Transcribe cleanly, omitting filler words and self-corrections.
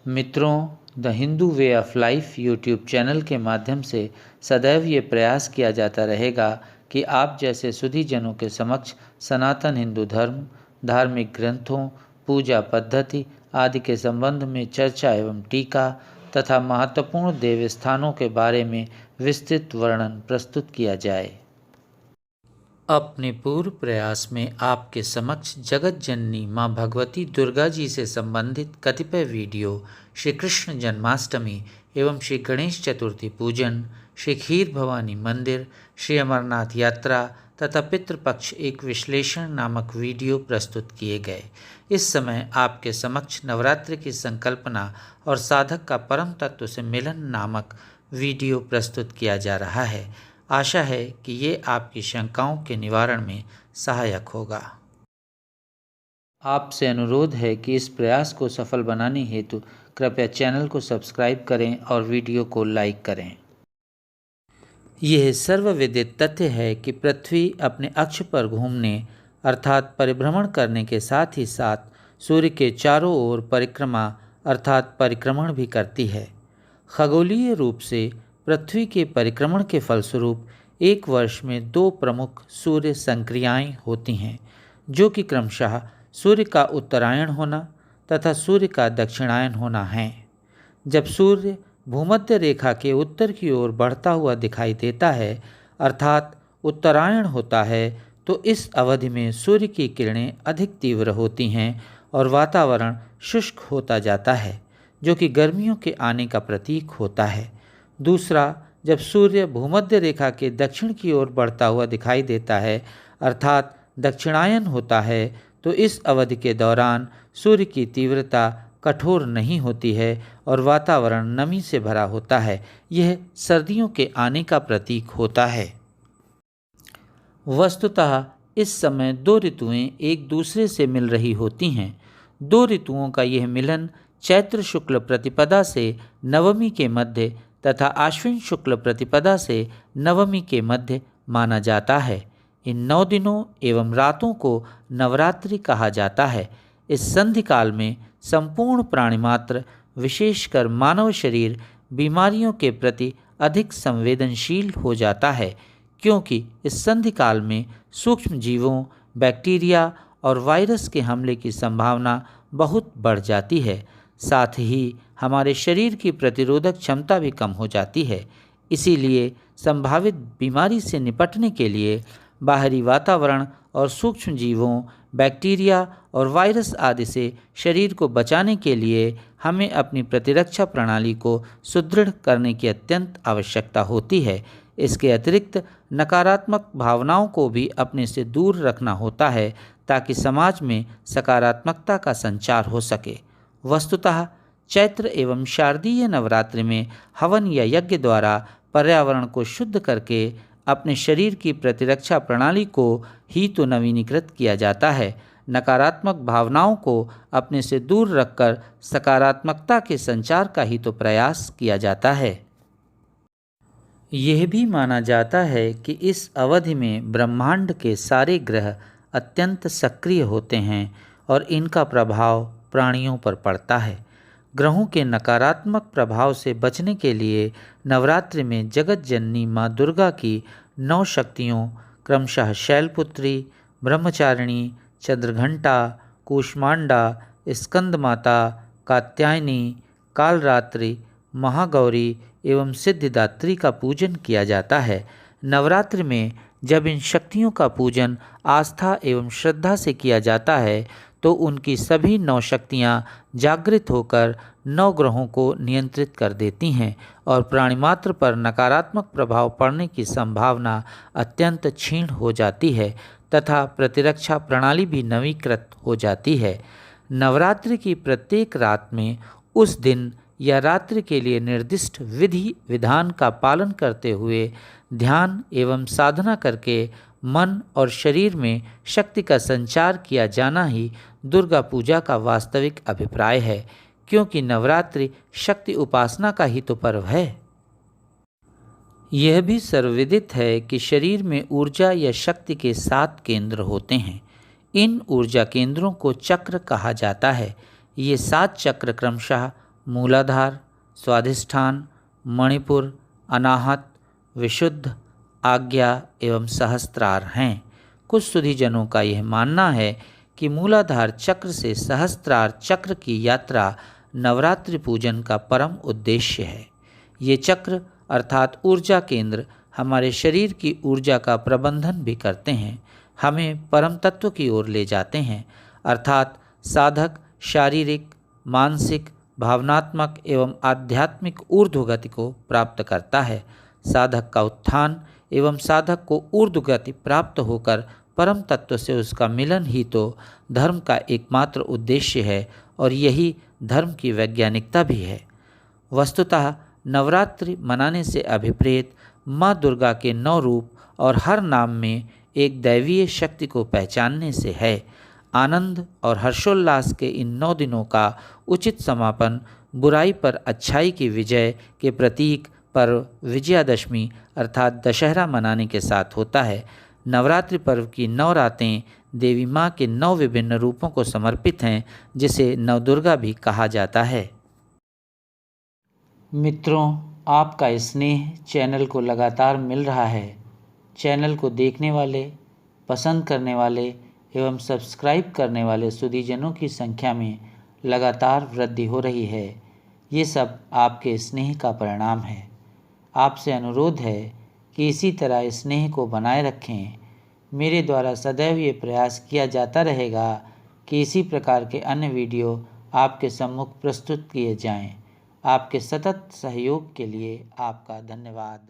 मित्रों, the Hindu way of life YouTube channel के माध्यम से सदैव ये प्रयास किया जाता रहेगा कि आप जैसे सुधी जनों के समक्ष सनातन हिंदू धर्म, धार्मिक ग्रंथों, पूजा पद्धति आदि के संबंध में चर्चा एवं टीका तथा महत्वपूर्ण देव स्थानों के बारे में विस्तृत वर्णन प्रस्तुत किया जाए। अपने पूर्व प्रयास में आपके समक्ष जगत जननी माँ भगवती दुर्गा जी से संबंधित कतिपय वीडियो, श्री कृष्ण जन्माष्टमी एवं श्री गणेश चतुर्थी पूजन, श्री खीर भवानी मंदिर, श्री अमरनाथ यात्रा तथा पितृपक्ष एक विश्लेषण नामक वीडियो प्रस्तुत किए गए। इस समय आपके समक्ष नवरात्रि की संकल्पना और साधक का परम तत्व से मिलन नामक वीडियो प्रस्तुत किया जा रहा है। आशा है कि ये आपकी शंकाओं के निवारण में सहायक होगा। आपसे अनुरोध है कि इस प्रयास को सफल बनाने हेतु कृपया चैनल को सब्सक्राइब करें और वीडियो को लाइक करें। यह सर्वविदित तथ्य है कि पृथ्वी अपने अक्ष पर घूमने अर्थात परिभ्रमण करने के साथ ही साथ सूर्य के चारों ओर परिक्रमा अर्थात परिक्रमण भी करती है। खगोलीय रूप से पृथ्वी के परिक्रमण के फलस्वरूप एक वर्ष में दो प्रमुख सूर्य संक्रियाएं होती हैं, जो कि क्रमशः सूर्य का उत्तरायण होना तथा सूर्य का दक्षिणायन होना है। जब सूर्य भूमध्य रेखा के उत्तर की ओर बढ़ता हुआ दिखाई देता है अर्थात उत्तरायण होता है, तो इस अवधि में सूर्य की किरणें अधिक तीव्र होती हैं और वातावरण शुष्क होता जाता है, जो कि गर्मियों के आने का प्रतीक होता है। दूसरा, जब सूर्य भूमध्य रेखा के दक्षिण की ओर बढ़ता हुआ दिखाई देता है अर्थात दक्षिणायन होता है, तो इस अवधि के दौरान सूर्य की तीव्रता कठोर नहीं होती है और वातावरण नमी से भरा होता है। यह सर्दियों के आने का प्रतीक होता है। वस्तुतः इस समय दो ऋतुएं एक दूसरे से मिल रही होती हैं। दो ऋतुओं का यह मिलन चैत्र शुक्ल प्रतिपदा से नवमी के मध्य तथा आश्विन शुक्ल प्रतिपदा से नवमी के मध्य माना जाता है। इन 9 दिनों एवं रातों को नवरात्रि कहा जाता है। इस संधि काल में संपूर्ण प्राणिमात्र विशेषकर मानव शरीर बीमारियों के प्रति अधिक संवेदनशील हो जाता है, क्योंकि इस संधि काल में सूक्ष्म जीवों, बैक्टीरिया और वायरस के हमले की संभावना बहुत बढ़ जाती है। साथ ही हमारे शरीर की प्रतिरोधक क्षमता भी कम हो जाती है। इसीलिए संभावित बीमारी से निपटने के लिए बाहरी वातावरण और सूक्ष्म जीवों, बैक्टीरिया और वायरस आदि से शरीर को बचाने के लिए हमें अपनी प्रतिरक्षा प्रणाली को सुदृढ़ करने की अत्यंत आवश्यकता होती है। इसके अतिरिक्त नकारात्मक भावनाओं को भी अपने से दूर रखना होता है, ताकि समाज में सकारात्मकता का संचार हो सके। वस्तुतः चैत्र एवं शारदीय नवरात्रि में हवन या यज्ञ द्वारा पर्यावरण को शुद्ध करके अपने शरीर की प्रतिरक्षा प्रणाली को ही तो नवीनीकृत किया जाता है। नकारात्मक भावनाओं को अपने से दूर रखकर सकारात्मकता के संचार का ही तो प्रयास किया जाता है। यह भी माना जाता है कि इस अवधि में ब्रह्मांड के सारे ग्रह अत्यंत सक्रिय होते हैं और इनका प्रभाव प्राणियों पर पड़ता है। ग्रहों के नकारात्मक प्रभाव से बचने के लिए नवरात्रि में जगत जननी माँ दुर्गा की 9 शक्तियों क्रमशः शैलपुत्री, ब्रह्मचारिणी, चंद्रघंटा, कूष्मांडा, स्कंद माता, कात्यायनी, कालरात्रि, महागौरी एवं सिद्धिदात्री का पूजन किया जाता है। नवरात्रि में जब इन शक्तियों का पूजन आस्था एवं श्रद्धा से किया जाता है, तो उनकी सभी 9 शक्तियाँ जागृत होकर 9 ग्रहों को नियंत्रित कर देती हैं और प्राणिमात्र पर नकारात्मक प्रभाव पड़ने की संभावना अत्यंत क्षीण हो जाती है तथा प्रतिरक्षा प्रणाली भी नवीकृत हो जाती है। नवरात्रि की प्रत्येक रात में उस दिन या रात्रि के लिए निर्दिष्ट विधि विधान का पालन करते हुए ध्यान एवं साधना करके मन और शरीर में शक्ति का संचार किया जाना ही दुर्गा पूजा का वास्तविक अभिप्राय है, क्योंकि नवरात्रि शक्ति उपासना का ही तो पर्व है। यह भी सर्वविदित है कि शरीर में ऊर्जा या शक्ति के 7 केंद्र होते हैं। इन ऊर्जा केंद्रों को चक्र कहा जाता है। ये 7 चक्र क्रमशः मूलाधार, स्वाधिष्ठान, मणिपुर, अनाहत, विशुद्ध, आज्ञा एवं सहस्त्रार हैं। कुछ सुधीजनों का यह मानना है कि मूलाधार चक्र से सहस्त्रार चक्र की यात्रा नवरात्रि पूजन का परम उद्देश्य है। ये चक्र अर्थात ऊर्जा केंद्र हमारे शरीर की ऊर्जा का प्रबंधन भी करते हैं, हमें परम तत्व की ओर ले जाते हैं, अर्थात साधक शारीरिक, मानसिक, भावनात्मक एवं आध्यात्मिक ऊर्ध्वगति को प्राप्त करता है। साधक का उत्थान एवं साधक को ऊर्ध्वगति प्राप्त होकर परम तत्व से उसका मिलन ही तो धर्म का एकमात्र उद्देश्य है और यही धर्म की वैज्ञानिकता भी है। वस्तुतः नवरात्रि मनाने से अभिप्रेत माँ दुर्गा के 9 रूप और हर नाम में एक दैवीय शक्ति को पहचानने से है। आनंद और हर्षोल्लास के इन 9 दिनों का उचित समापन बुराई पर अच्छाई की विजय के प्रतीक पर्व विजयादशमी अर्थात दशहरा मनाने के साथ होता है। नवरात्रि पर्व की 9 रातें देवी माँ के 9 विभिन्न रूपों को समर्पित हैं, जिसे नवदुर्गा भी कहा जाता है। मित्रों, आपका स्नेह चैनल को लगातार मिल रहा है। चैनल को देखने वाले, पसंद करने वाले एवं सब्सक्राइब करने वाले सुधीजनों की संख्या में लगातार वृद्धि हो रही है। ये सब आपके स्नेह का परिणाम है। आपसे अनुरोध है कि इसी तरह स्नेह को बनाए रखें। मेरे द्वारा सदैव ये प्रयास किया जाता रहेगा कि इसी प्रकार के अन्य वीडियो आपके सम्मुख प्रस्तुत किए जाएं। आपके सतत सहयोग के लिए आपका धन्यवाद।